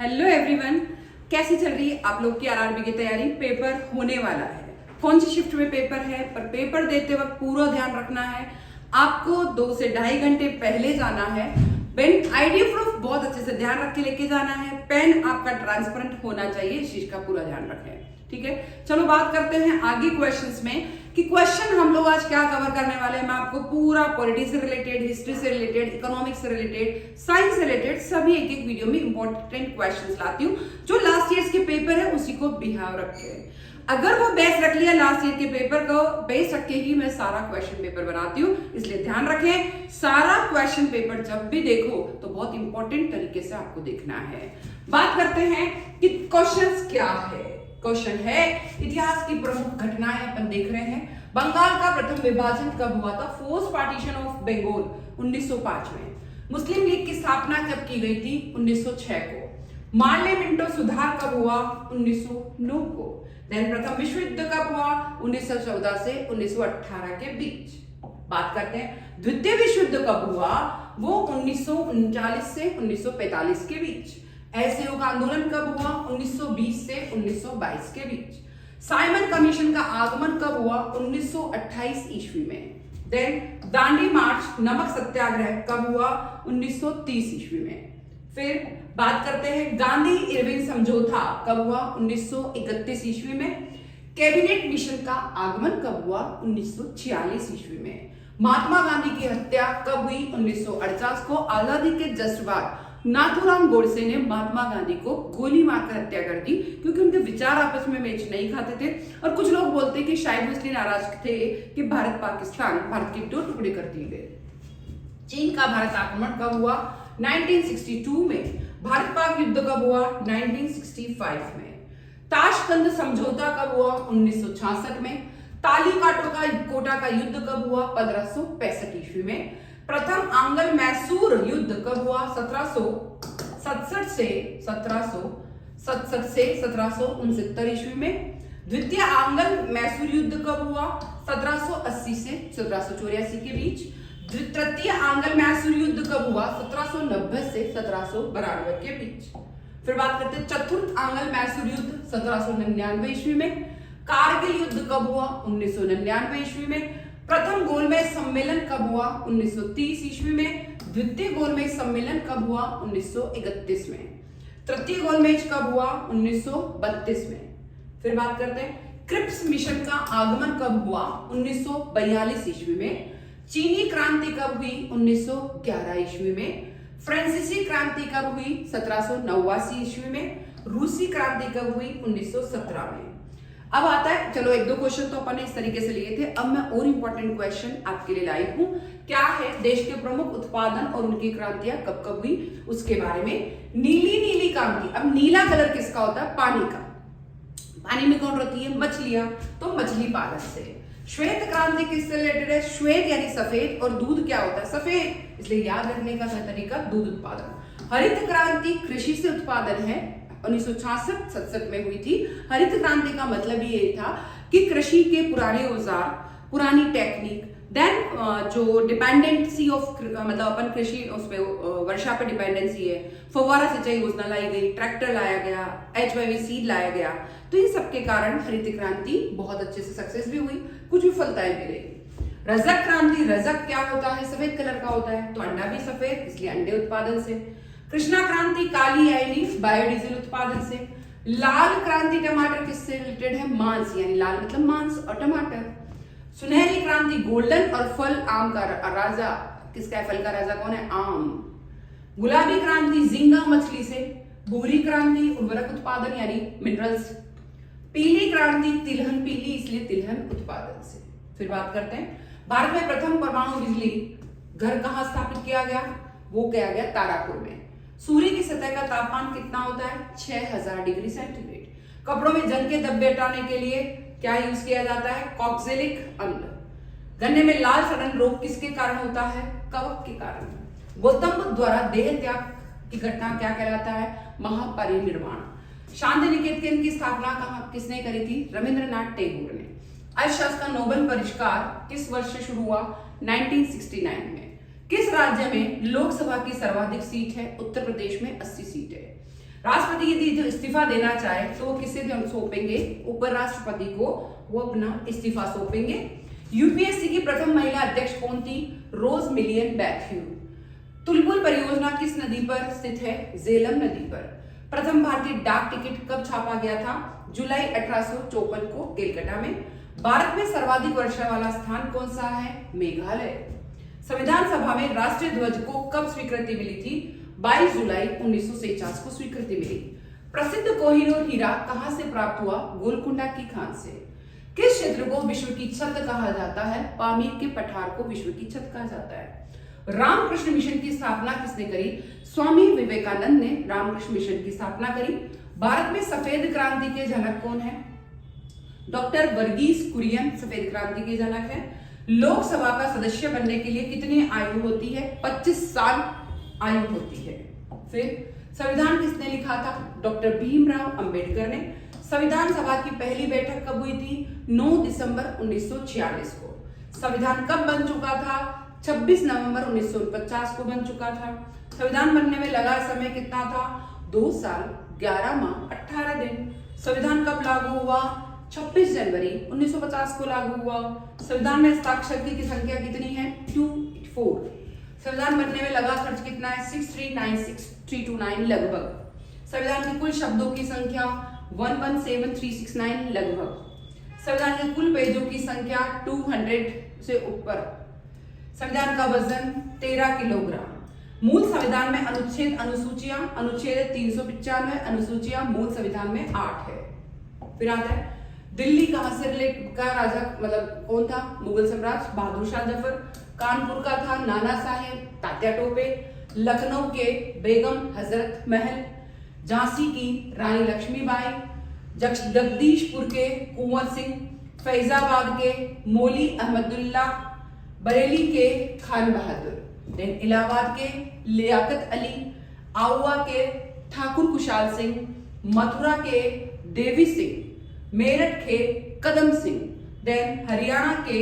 Hello everyone, कैसी चल रही है आप लोग की आरआरबी की तैयारी। पेपर होने वाला है, कौन सी शिफ्ट में पेपर है, पर पेपर देते वक्त पूरा ध्यान रखना है। आपको 2 से ढाई घंटे पहले जाना है। पेन आईडी प्रूफ बहुत अच्छे से ध्यान रख के लेके जाना है। पेन आपका ट्रांसपेरेंट होना चाहिए, इस चीज का पूरा ध्यान रखें। ठीक है, चलो बात करते हैं आगे क्वेश्चंस में कि क्वेश्चन हम लोग आज क्या कवर करने वाले हैं। मैं आपको पूरा पॉलिटिक्स से रिलेटेड, हिस्ट्री से रिलेटेड, इकोनॉमिक्स से रिलेटेड, साइंस से रिलेटेड सभी एक एक वीडियो में इंपॉर्टेंट क्वेश्चंस लाती हूँ जो लास्ट ईयर के पेपर है उसी को बिहाव रख के। अगर वो बेस रख लिया लास्ट ईयर के पेपर को बेस रख के ही मैं सारा क्वेश्चन पेपर बनाती हूँ, इसलिए ध्यान रखें सारा क्वेश्चन पेपर जब भी देखो तो बहुत इंपॉर्टेंट तरीके से आपको देखना है। बात करते हैं कि क्वेश्चंस क्या है। क्वेश्चन है इतिहास की प्रमुख घटनाएं अपन देख रहे हैं। बंगाल का प्रथम विभाजन कब हुआ था? फोर्स पार्टीशन ऑफ बंगाल 1905 में। मुस्लिम लीग की स्थापना कब की गई थी? 1906 को। मार्ले मिंटो सुधार कब हुआ? 1909 को। देन प्रथम विश्व युद्ध कब हुआ? 1914 से 1918 के बीच। बात करते हैं द्वितीय विश्व युद्ध कब हुआ? वो 1939 से 1945 के बीच। असहयोग आंदोलन कब हुआ? 1920 से 1922 के बीच। साइमन कमीशन का आगमन कब हुआ? 1928 ईस्वी में। देन दांडी मार्च नमक सत्याग्रह कब हुआ? 1930 ईस्वी में। फिर बात करते हैं गांधी इरविन समझौता कब हुआ? 1931 ईस्वी में। कैबिनेट मिशन का आगमन कब हुआ? 1946 ईस्वी में। महात्मा गांधी की हत्या कब हुई? 1948 को। आजादी के जस्ट बाद नाथूराम गोडसे ने महात्मा गांधी को गोली मारकर हत्या कर दी क्योंकि उनके विचार आपस में मैच नहीं खाते थे। और कुछ लोग बोलते हैं कि शायद इसलिए नाराज थे कि भारत के 2 टुकड़े कर दिए गए। चीन का भारत आक्रमण कब हुआ? 1962 में। भारत पाक युद्ध कब हुआ? 1965 में। ताशकंद समझौता कब हुआ? 1966 में। तालीकोटा का युद्ध कब हुआ? 1565 ईस्वी में। प्रथम आंग्ल मैसूर युद्ध कब हुआ? 1767 से 1769 ईस्वी में। द्वितीय आंग्ल मैसूर युद्ध कब हुआ? 1780 से 1784 के बीच। तृतीय आंग्ल मैसूर युद्ध कब हुआ? 1790 से 1792 के बीच। फिर बात करते हैं चतुर्थ आंग्ल मैसूर युद्ध 1799 ईस्वी में। कारगिल युद्ध कब हुआ? 1999 ईस्वी में। प्रथम गोलमेज सम्मेलन कब हुआ? 1930 ईस्वी में। द्वितीय गोलमेज सम्मेलन कब हुआ? 1931 में। तृतीय गोलमेज कब हुआ? 1932 में। फिर बात करते हैं क्रिप्स मिशन का आगमन कब हुआ? 1942 ईस्वी में। चीनी क्रांति कब हुई? 1911 ईस्वी में। फ्रांसीसी क्रांति कब हुई? 1789 ईस्वी में। रूसी क्रांति कब हुई? 1917 में। अब आता है, चलो 1-2 क्वेश्चन तो अपन ने इस तरीके से लिए थे। अब मैं और इंपॉर्टेंट क्वेश्चन आपके लिए लाई हूं। क्या है? देश के प्रमुख उत्पादन और उनकी क्रांतियां कब कब हुई उसके बारे में। नीली क्रांति। अब नीला कलर किसका होता है? पानी का। पानी में कौन रहती है? मछलियां, तो मछली पालन से। श्वेत क्रांति किससे रिलेटेड है? श्वेत यानी सफेद, और दूध क्या होता है? सफेद, इसलिए याद रखने का तरीका दूध उत्पादन। हरित क्रांति कृषि से उत्पादन है, 1966-67 में हुई थी। हरित क्रांति का मतलब ये था कि कृषि के पुराने औजार, पुरानी टेक्निक, देन जो डिपेंडेंसी ऑफ मतलब अपन कृषि उस पे वर्षा पे डिपेंडेंसी है, फव्वारा सिंचाई योजना लाई गई, ट्रैक्टर लाया गया, HYV सीड लाया गया। तो इन सबके कारण हरित क्रांति बहुत अच्छे से सक्सेस भी हुई, कुछ विफलताएं भी रही। रजक क्रांति, रजक क्या होता है? सफेद कलर का होता है, तो अंडा भी सफेद, इसलिए अंडे उत्पादन से। कृष्णा क्रांति काली यानी बायोडीजल उत्पादन से। लाल क्रांति टमाटर किससे रिलेटेड है? मांस, यानी लाल मतलब मांस और टमाटर। सुनहरी क्रांति गोल्डन और फल आम का राजा, किसका है? फल का राजा कौन है? आम। गुलाबी क्रांति झींगा मछली से। भूरी क्रांति उर्वरक उत्पादन यानी मिनरल्स। पीली क्रांति तिलहन पीली, इसलिए तिलहन उत्पादन से। फिर बात करते हैं भारत में प्रथम परमाणु बिजली घर कहां स्थापित किया गया? वो किया गया तारापुर में। सूर्य की सतह का तापमान कितना होता है? 6000 डिग्री सेंटीग्रेड। कपड़ों में जंग के धब्बे हटाने के लिए क्या यूज किया जाता है? कॉक्जेलिक अम्ल। गन्ने में लाल सड़न रोग किसके कारण होता है? कवक के कारण। गौतम बुद्ध द्वारा देह त्याग की घटना क्या कहलाता है? महापरिनिर्वाण। शांति निकेतन की स्थापना किसने करी थी? रविंद्रनाथ टैगोर ने। अर्थशास्त्र का नोबेल पुरस्कार किस वर्ष से शुरू हुआ? 1969 में। किस राज्य में लोकसभा की सर्वाधिक सीट है? उत्तर प्रदेश में 80 सीट है। राष्ट्रपति यदि इस्तीफा देना चाहे तो वो किसे सौंपेंगे? उपराष्ट्रपति को वो अपना इस्तीफा सौंपेंगे। यूपीएससी की प्रथम महिला अध्यक्ष कौन थी? रोज मिलियन मैथ्यू। तुलपुल परियोजना किस नदी पर स्थित है? झेलम नदी पर। प्रथम भारतीय डाक टिकट कब छापा गया था? जुलाई 1854 को कलकत्ता में। भारत में सर्वाधिक वर्षा वाला स्थान कौन सा है? मेघालय। संविधान सभा में राष्ट्रीय ध्वज को कब स्वीकृति मिली थी? 22 जुलाई 1949 को स्वीकृति मिली। प्रसिद्ध कोहिनूर हीरा कहां से प्राप्त हुआ? गोलकुंडा की खान से। किस क्षेत्र को विश्व की छत कहा जाता है? पामीर के पठार को विश्व की छत कहा जाता है। रामकृष्ण मिशन की स्थापना किसने करी? स्वामी विवेकानंद ने रामकृष्ण मिशन की स्थापना करी। भारत में सफेद क्रांति के जनक कौन है? डॉक्टर वर्गीस कुरियन सफेद क्रांति के जनक है। लोकसभा का सदस्य बनने के लिए कितनी आयु होती है? 25 साल आयु होती है। फिर संविधान किसने लिखा था? डॉक्टर भीमराव अंबेडकर ने। संविधान सभा की पहली बैठक कब हुई थी? 9 दिसंबर 1946 को। संविधान कब बन चुका था? 26 नवंबर 1949 को बन चुका था। संविधान बनने में लगा समय कितना था? 2 साल 11 माह 18 दिन। संविधान कब लागू हुआ? 26 जनवरी 1950 को लागू हुआ। संविधान में हस्ताक्षर की संख्या कितनी है? 284। संविधान बनने में लगा खर्च कितना है? 6396329 लगभग। संविधान के कुल शब्दों की संख्या 117369 लगभग। संविधान के कुल पेजों की संख्या 200 से ऊपर। संविधान का वजन 13 किलोग्राम। मूल संविधान में अनुच्छेद अनुसूचियां, अनुच्छेद 395 अनुसूचियां मूल संविधान में 8 है। फिर आता है दिल्ली कहां से रिलेट का राजा मतलब कौन था? मुगल सम्राट बहादुर शाह जफर। कानपुर का था नाना साहेब तात्या टोपे। लखनऊ के बेगम हजरत महल। झांसी की रानी लक्ष्मीबाई। जगदीशपुर के कुंवर सिंह। फैजाबाद के मौली अहमदुल्ला। बरेली के खान बहादुर। इलाहाबाद के लियाकत अली। आउवा के ठाकुर कुशाल सिंह। मथुरा के देवी सिंह। मेरठ के कदम सिंह। देन हरियाणा के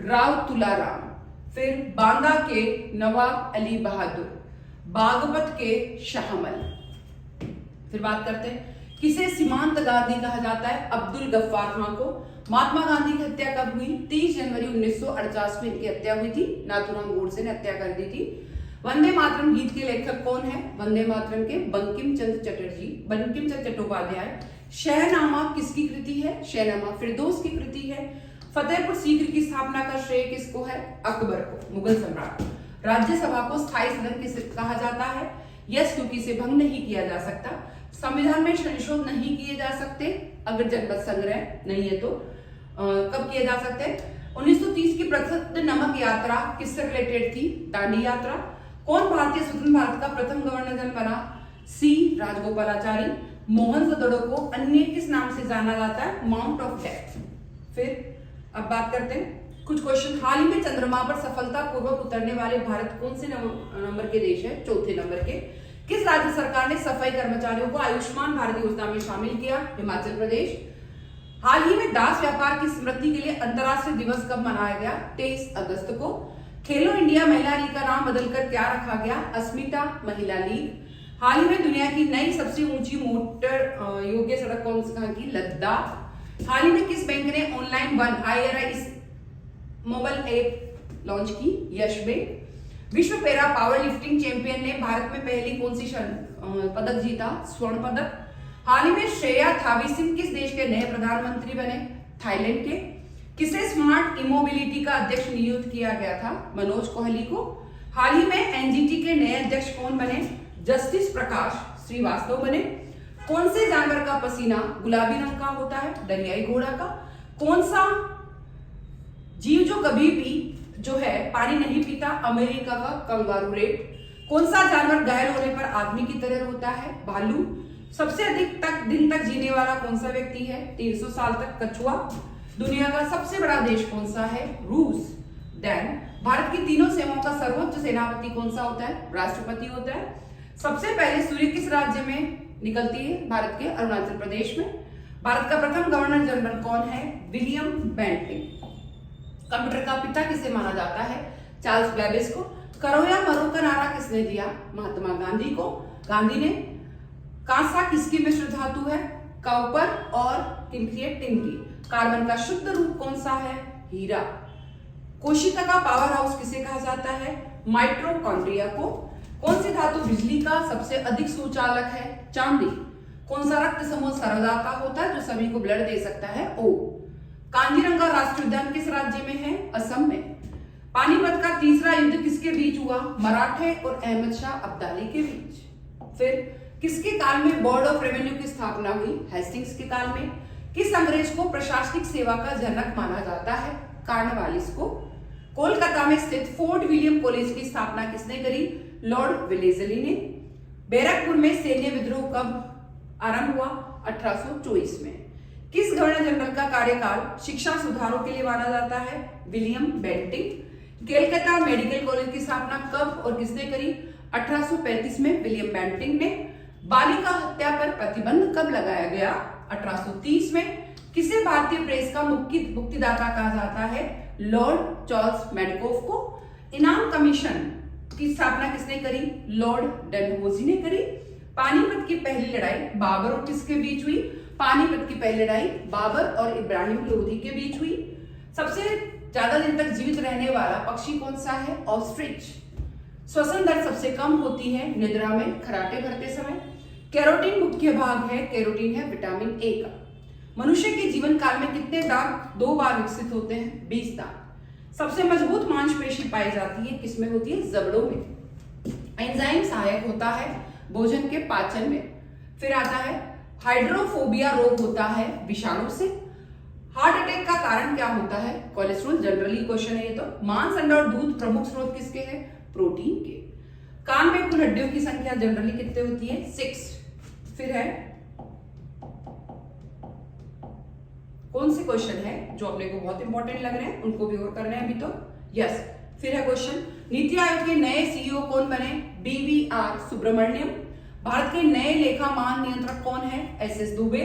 राव तुलाराम। फिर बांदा के नवाब अली बहादुर। बागपत के शाहमल। फिर बात करते हैं किसे सीमांत गांधी कहा जाता है? अब्दुल गफ्फार खां को। महात्मा गांधी की हत्या कब हुई? 30 जनवरी 1948 में इनकी हत्या हुई थी। नाथूराम गोडसे ने हत्या कर दी थी। वंदे मातरम गीत के लेखक कौन है? वंदे मातरम के बंकिम चंद्र चटर्जी, बंकिम चंद्र चट्टोपाध्याय। शहनामा किसकी कृति है? शहनामा फिरदौस की कृति है। फतेहपुर सीकरी की स्थापना का श्रेय किसको है? अकबर को, मुगल सम्राट। राज्यसभा को स्थायी सदन किसे कहा जाता है? यस, क्योंकि इसे भंग नहीं किया जा सकता। संविधान में संशोधन नहीं किए जा सकते अगर जनमत संग्रह नहीं है तो। कब किए जा सकते? 1930 की प्रसिद्ध नमक यात्रा किससे रिलेटेड थी? दांडी यात्रा। कौन भारतीय स्वतंत्र भारत का प्रथम गवर्नर जनरल बना? सी राजगोपालाचारी। मोहनजोदड़ो को अन्य किस नाम से जाना जाता है? Mount of death. फिर अब बात करते हैं कुछ क्वेश्चन। हाल ही में चंद्रमा पर सफलतापूर्वक उतरने वाले भारत कौन से नंबर के देश है? चौथे नंबर के। किस राज्य सरकार ने सफाई कर्मचारियों को आयुष्मान भारत योजना में शामिल किया? हिमाचल प्रदेश। हाल ही में दास व्यापार की स्मृति के लिए अंतर्राष्ट्रीय दिवस कब मनाया गया? 23 अगस्त को। खेलो इंडिया महिला लीग का नाम बदलकर क्या रखा गया? अस्मिता महिला लीग। हाल ही में दुनिया की नई सबसे ऊंची मोटर योग्य सड़क कौन सी कहां की? लद्दाख। हाल ही में किस बैंक ने online one IRI mobile app launch की? यश बैंक। विश्व पैरा पावर लिफ्टिंग चैंपियन ने भारत में पहली कौन सी पदक जीता? स्वर्ण पदक। हाल ही में श्रेया थाविसिन किस देश के नए प्रधानमंत्री बने? थाईलैंड के। किसे स्मार्ट इमोबिलिटी का अध्यक्ष नियुक्त किया गया था? मनोज कोहली को। हाल ही में NGT के नए अध्यक्ष कौन बने? जस्टिस प्रकाश श्रीवास्तव बने। कौन से जानवर का पसीना गुलाबी रंग का होता है? दरियाई घोड़ा का। कौन सा जीव जो कभी भी जो है पानी नहीं पीता? अमेरिका का कंगारू रेट। कौन सा जानवर घायल होने पर आदमी की तरह होता है? भालू। सबसे अधिक दिन तक जीने वाला कौन सा व्यक्ति है? 300 साल तक कछुआ। दुनिया का सबसे बड़ा देश कौन सा है? रूस। देन भारत की तीनों सेनाओं का सर्वोच्च सेनापति कौन सा होता है? राष्ट्रपति होता है। सबसे पहले सूर्य किस राज्य में निकलती है? भारत के अरुणाचल प्रदेश में। भारत का प्रथम गवर्नर जनरल कौन है? William Bentinck. कंप्यूटर का पिता किसे माना जाता है? चार्ल्स बेबेज को। करो या मरो का नारा किसने दिया? महात्मा गांधी को। गांधी ने। कांसा किसकी मिश्र धातु है? कॉपर और टिन की। कार्बन का शुद्ध रूप कौन सा है? हीरा। कोशिका का पावर हाउस किसे कहा जाता है? माइटोकॉन्ड्रिया को। कौन सी धातु बिजली का सबसे अधिक सुचालक है? चांदी। कौन सा रक्त समूह सर्वदा का होता है जो सभी को ब्लड दे सकता है? O। कांजीरंगा राष्ट्रीय उद्यान किस राज्य में है? असम में। पानीपत का तीसरा युद्ध किसके बीच हुआ? मराठे और अहमद शाह अब्दाली के बीच। फिर किसके काल में बोर्ड ऑफ रेवेन्यू की स्थापना हुई? हेस्टिंग्स के काल में। किस अंग्रेज को प्रशासनिक सेवा का जनक माना जाता है? कॉर्नवालिस को। कोलकाता में स्थित फोर्ट विलियम कॉलेज की स्थापना किसने करी? लॉर्ड वेलेस्ली ने। बैरकपुर में सैन्य विद्रोह कब आरंभ हुआ? 1824 में। किस गवर्नर जनरल का कार्यकाल शिक्षा सुधारों के लिए माना जाता है? William Bentinck. Calcutta medical college की स्थापना कब और किसने करी? 1835 में विलियम बेंटिंग ने। बालिका हत्या पर प्रतिबंध कब लगाया गया? 1830 में। किसे भारतीय प्रेस का मुक्तिदाता कहा जाता है? लॉर्ड चार्ल्स मेडकोफ को। इनाम कमीशन की स्थापना किसने करी? लॉर्ड डलहौजी ने करी। पानीपत की पहली लड़ाई बाबर और किसके बीच हुई? पानीपत की पहली लड़ाई बाबर और इब्राहिम लोधी के बीच हुई। सबसे ज्यादा दिन तक जीवित रहने वाला पक्षी कौन सा है? ऑस्ट्रिच। श्वसन दर सबसे कम होती है निद्रा में, खराटे भरते समय। कैरोटीन मुख्य भाग है, कैरोटीन है विटामिन ए का। मनुष्य के जीवन काल में कितने दांत 2 बार विकसित होते हैं? 20 दांत। सबसे मजबूत मांसपेशी पाई जाती है किसमें होती है? जबड़ों में। एंजाइम सहायक होता है भोजन के पाचन में। फिर आता है हाइड्रोफोबिया रोग होता है विषाणु से। हार्ट अटैक का कारण क्या होता है? कोलेस्ट्रॉल। जनरली क्वेश्चन है ये तो। मांस, अंडा और दूध प्रमुख स्रोत किसके हैं? प्रोटीन के। कान में कुल हड्डियों की संख्या जनरली कितने होती है? 6। फिर है कौन से क्वेश्चन है जो अपने को बहुत इंपॉर्टेंट लग रहे हैं, उनको भी और करने हैं अभी तो। यस। फिर है क्वेश्चन, नीति आयोग के नए सीईओ कौन बने? BVR सुब्रमण्यम। भारत के नए लेखा मान नियंत्रक कौन है? SS दुबे।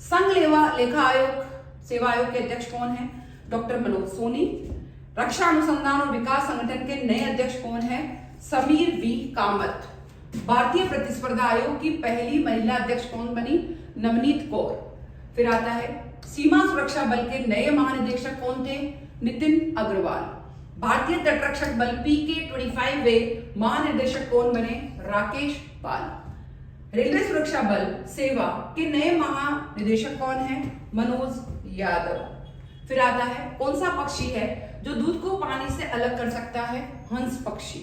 संघ लेखा आयोग सेवा आयोग के अध्यक्ष कौन है? डॉक्टर मनोज सोनी। रक्षा अनुसंधान और विकास संगठन के नए अध्यक्ष कौन है? समीर V कामत। भारतीय प्रतिस्पर्धा आयोग की पहली महिला अध्यक्ष कौन बनी? नवनीत कौर। फिर आता है सीमा सुरक्षा बल के नए महानिदेशक कौन थे? नितिन अग्रवाल। भारतीय तटरक्षक बल PK-25 वे महानिदेशक कौन बने? राकेश पाल। रेलवे सुरक्षा बल सेवा के नए महानिदेशक कौन है? मनोज यादव। फिर आता है कौन सा पक्षी है जो दूध को पानी से अलग कर सकता है? हंस पक्षी।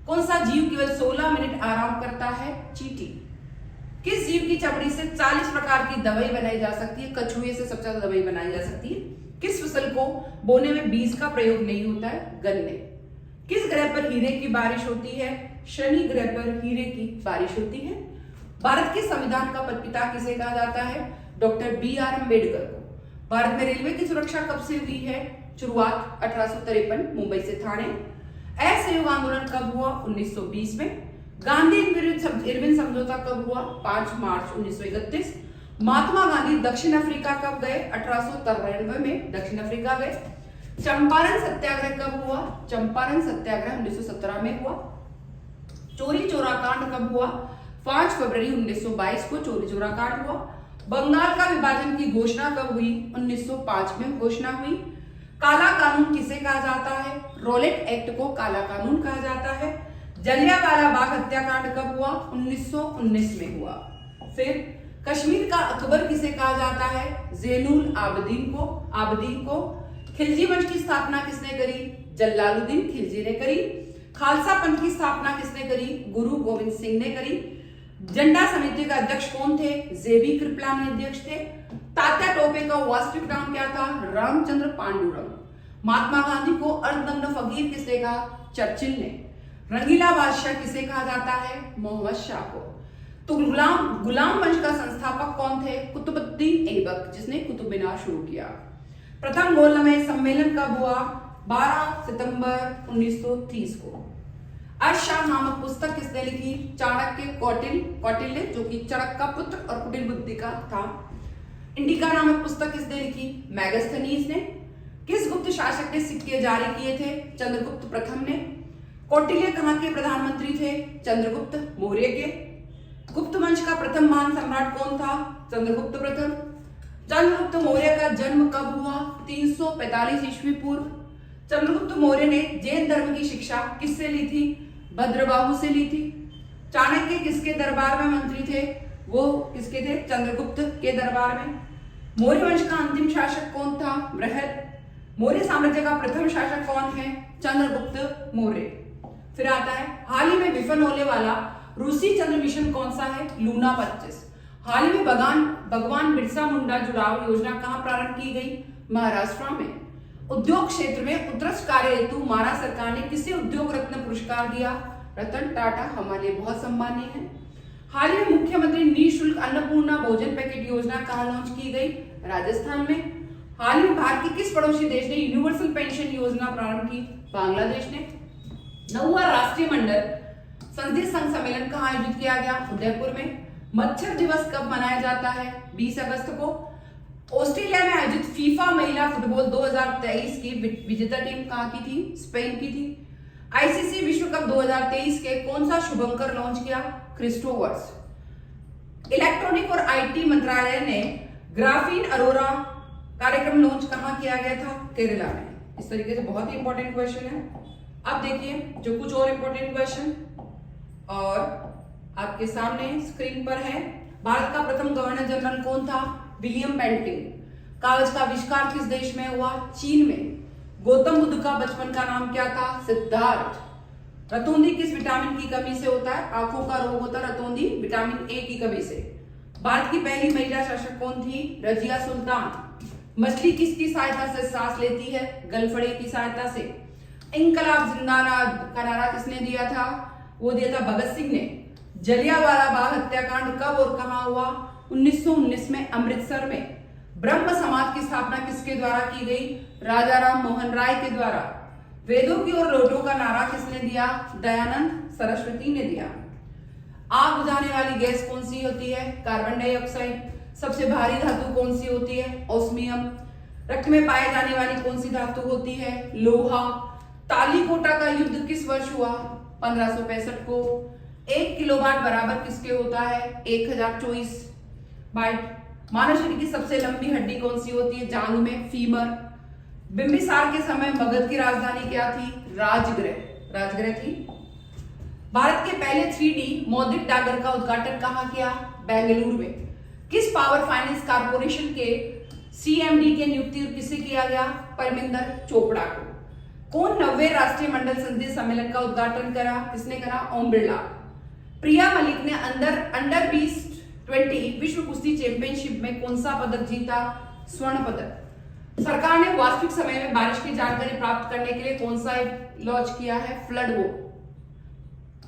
कौन सा जीव केवल 16 मिनट आराम करता है? चींटी। किस जीव की चमड़ी से 40 प्रकार की दवाई बनाई जा सकती है? कछुए से सबसे ज्यादा दवाई बनाई जा सकती है। किस फसल को बोने में बीज का प्रयोग नहीं होता है? गन्ने। किस ग्रह पर हीरे की बारिश होती है? शनि ग्रह पर हीरे की बारिश होती है। भारत के संविधान का पिता किसे कहा जाता है? डॉक्टर BR अम्बेडकर को। भारत में रेलवे की सुरक्षा कब से हुई है? शुरुआत 1853 मुंबई से ठाणे। असहयोग आंदोलन कब हुआ? 1920 में। गांधी इरविन समझौता कब हुआ? 5 मार्च 1931। महात्मा गांधी दक्षिण अफ्रीका कब गए? 1893 में दक्षिण अफ्रीका गए। चंपारण सत्याग्रह कब हुआ? चंपारण सत्याग्रह 1917 में हुआ। चोरी चोरा कांड कब हुआ? 5 फरवरी 1922 को चोरी चोरा कांड हुआ। बंगाल का विभाजन की घोषणा कब हुई? 1905 में घोषणा हुई। काला कानून किसे कहा जाता है? रॉलेट एक्ट को काला कानून कहा जाता है। जलियांवाला बाग हत्याकांड कब हुआ? 1919 में हुआ। फिर कश्मीर का अकबर किसे कहा जाता है? ज़ैनुल आबदीन को। खिलजी वंश की स्थापना किसने करी? जलालुद्दीन खिलजी ने करी। खालसा पंथ की स्थापना किसने करी? गुरु गोविंद सिंह ने करी। झंडा समिति का अध्यक्ष कौन थे? जेबी कृपलानी अध्यक्ष थे। तात्या टोपे का वास्तविक नाम क्या था? रामचंद्र पांडुरंग। महात्मा गांधी को अर्धनग्न फकीर किसने कहा? चर्चिल ने। रंगीला बादशाह किसे कहा जाता है? मोहम्मद शाह को। तो गुलाम वंश का संस्थापक कौन थे? कुतुबुद्दीन ऐबक, जिसने कुतुब मीनार शुरू किया। प्रथम गोलमेज सम्मेलन कब हुआ? 12 सितंबर 1930 को। अर्थशास्त्र नामक पुस्तक किसने लिखी? चाणक्य कौटिल्य, जो कि चाणक्य का पुत्र और कुटिल बुद्धि का था। इंडिका नामक पुस्तक किसने लिखी? मैगस्थनीज ने। किस गुप्त शासक ने सिक्के जारी किए थे? चंद्रगुप्त प्रथम ने। कौटिल्य कहाँ के प्रधानमंत्री थे? चंद्रगुप्त मौर्य के। गुप्त वंश का प्रथम महान सम्राट कौन था? चंद्रगुप्त प्रथम। चंद्रगुप्त मौर्य का जन्म कब हुआ? 345 ईस्वी पूर्व। चंद्रगुप्त मौर्य ने जैन धर्म की शिक्षा किससे ली थी? भद्रबाहु से ली थी। चाणक्य किसके दरबार में मंत्री थे? वो किसके थे? चंद्रगुप्त के दरबार में। मौर्य वंश का अंतिम शासक कौन था? बृहद। मौर्य साम्राज्य का प्रथम शासक कौन है? चंद्रगुप्त मौर्य। फिर आता है हाल ही में विफल होने वाला रूसी चंद्र मिशन कौन सा है? लूना 25। हाल ही में भगवान बिरसा मुंडा जुड़ाव योजना कहां प्रारंभ की गई? महाराष्ट्र में। उद्योग क्षेत्र में उत्कृष्ट कार्य हेतु महाराष्ट्र सरकार ने किसे उद्योग रत्न पुरस्कार दिया? रतन टाटा हमारे लिए बहुत सम्मानीय है। हाल ही में मुख्यमंत्री निःशुल्क अन्नपूर्णा भोजन पैकेट योजना कहां लॉन्च की गई? राजस्थान में। हाल ही में भारत के किस पड़ोसी देश ने यूनिवर्सल पेंशन योजना प्रारंभ की? बांग्लादेश ने। 9वां राष्ट्रीय मंडल संसदीय संघ सम्मेलन कहां आयोजित किया गया? उदयपुर में। मच्छर दिवस कब मनाया जाता है? 20 अगस्त को। ऑस्ट्रेलिया में आयोजित फीफा महिला फुटबॉल 2023 की विजेता टीम कहां की थी? स्पेन की थी। आईसीसी विश्व कप 2023 के कौन सा शुभंकर लॉन्च किया? क्रिस्टोवर्स। इलेक्ट्रॉनिक और आईटी मंत्रालय ने ग्राफीन अरोरा कार्यक्रम लॉन्च कहां किया गया था? केरला में। इस तरीके से बहुत ही इंपॉर्टेंट क्वेश्चन है। अब देखिए जो कुछ और इंपॉर्टेंट क्वेश्चन और आपके सामने स्क्रीन पर है। भारत का प्रथम गवर्नर जनरल कौन था? William Bentinck. कागज का आविष्कार किस देश में हुआ? चीन में। गौतम बुद्ध का बचपन का नाम क्या था? सिद्धार्थ। रतौंधी किस विटामिन की कमी से होता है? आंखों का रोग होता है रतौंधी विटामिन ए की कमी से। भारत की पहली महिला शासक कौन थी? रजिया सुल्तान। मछली किसकी सहायता से सांस लेती है? गलफड़े की सहायता से। इंकलाब जिंदाबाद का नारा किसने दिया था? वो दिया था भगत सिंह ने। जलियांवाला बाग हत्याकांड कब और कहां हुआ? 1919 में अमृतसर में। ब्रह्म समाज की स्थापना किसके द्वारा की गई? राजा राम मोहन राय के द्वारा। वेदों की ओर लौटो का नारा किसने दिया? दयानंद सरस्वती ने दिया। आग बुझाने वाली गैस कौन सी होती है? Carbon dioxide. सबसे भारी धातु कौन सी होती है? ऑस्मियम। रक्त में पाए जाने वाली कौन सी धातु होती है? लोहा। तालीकोटा का युद्ध किस वर्ष हुआ? 1565 को। 1 किलोवाट बराबर किसके होता है? 1024 वाट। मानव शरीर की सबसे लंबी हड्डी कौन सी होती है? जांघ में, फीमर। बिंबिसार के समय मगध की राजधानी क्या थी? राजगृह थी। भारत के पहले 3D मौद्रिक डाकघर का उद्घाटन कहां किया? बेंगलुरु में। किस पावर फाइनेंस कॉर्पोरेशन के CMD के नियुक्ति किसे किया गया? परमिंदर चोपड़ा को। कौन 90वें राष्ट्रीय मंडल संसदीय सम्मेलन का उद्घाटन करा? किसने करा? ओम बिरला। प्रिया मलिक ने अंडर 20 विश्व कुश्ती चैंपियनशिप में कौन सा पदक जीता? स्वर्ण पदक। सरकार ने वास्तविक समय में बारिश की जानकारी प्राप्त करने के लिए कौन सा लॉन्च किया है? फ्लड वो।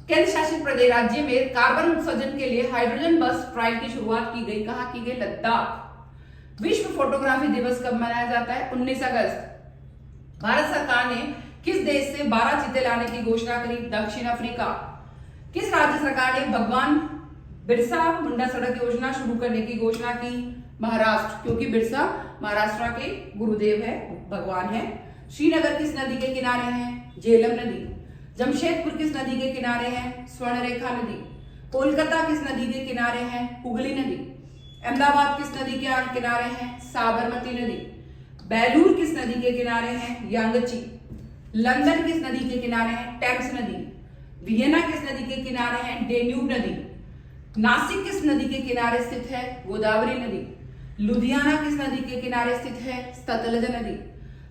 केंद्र शासित प्रदेश राज्य में कार्बन उत्सर्जन के लिए हाइड्रोजन बस ट्रायल की शुरुआत की गई। कहां की गई? लद्दाख। विश्व फोटोग्राफी दिवस कब मनाया जाता है? 19 अगस्त। भारत सरकार ने किस देश से 12 चीते लाने की घोषणा करी? दक्षिण अफ्रीका। किस राज्य सरकार ने भगवान बिरसा मुंडा सड़क योजना शुरू करने की घोषणा की? महाराष्ट्र, क्योंकि बिरसा महाराष्ट्र के गुरुदेव है, भगवान है। श्रीनगर किस नदी के किनारे है? झेलम नदी। जमशेदपुर किस नदी के किनारे है? स्वर्णरेखा नदी। कोलकाता किस नदी के किनारे है? हुगली नदी। अहमदाबाद किस नदी के किनारे है? साबरमती नदी। बेलूर किस नदी के किनारे है? यांगची। लंदन किस नदी के किनारे है? टेम्स नदी। वियना किस नदी के किनारे है? डेन्यूब नदी। नासिक किस नदी के किनारे स्थित है? गोदावरी नदी। लुधियाना किस नदी के किनारे स्थित है? सतलज नदी।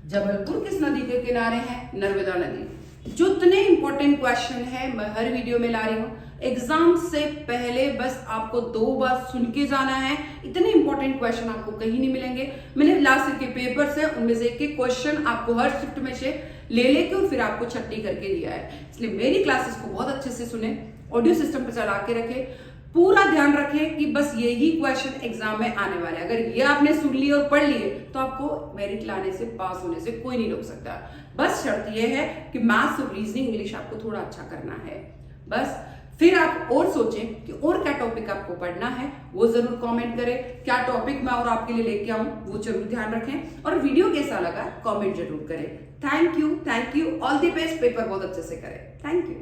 जबलपुर किस नदी के किनारे है? नर्मदा नदी। जो इतने इंपॉर्टेंट क्वेश्चन है मैं हर वीडियो में ला रही हूँ। एग्जाम से पहले बस आपको 2 बार सुन के जाना है। इतने इंपॉर्टेंट क्वेश्चन आपको कहीं नहीं मिलेंगे। मैंने लास्ट ईयर के पेपर से उनमें से एक क्वेश्चन आपको हर शिफ्ट में से ले लेके और फिर आपको छट्टी करके दिया है। इसलिए मेरी क्लासेस को बहुत अच्छे से सुने, ऑडियो सिस्टम पर चला के रखे, पूरा ध्यान रखें कि बस यही क्वेश्चन एग्जाम में आने वाले हैं। अगर ये आपने सुन लिए और पढ़ लिए तो आपको मेरिट लाने से, पास होने से कोई नहीं रोक सकता। बस शर्त ये है कि मैथ्स और रीजनिंग इंग्लिश आपको थोड़ा अच्छा करना है। बस फिर आप और सोचें कि और क्या टॉपिक आपको पढ़ना है, वो जरूर कमेंट करें। क्या टॉपिक मैं और आपके लिए लेके आऊं वो जरूर ध्यान रखें, और वीडियो कैसा लगा कमेंट जरूर करें। Thank you, all the best. Paper बहुत अच्छे से करें। Thank you.